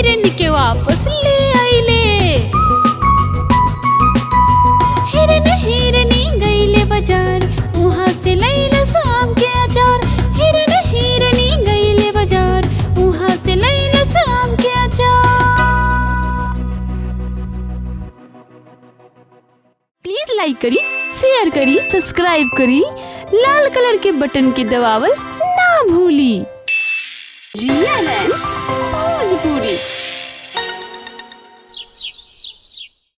हिरन के वापस ले आइले। हिरन हिरनी गईले बाजार, वहाँ से लैलस आम के अचार। हिरन हिरनी गईले बाजार, वहाँ से लैलस आम के अचार। प्लीज लाइक करी, शेयर करी, सब्सक्राइब करी, लाल कलर के बटन के दबावल ना भूली।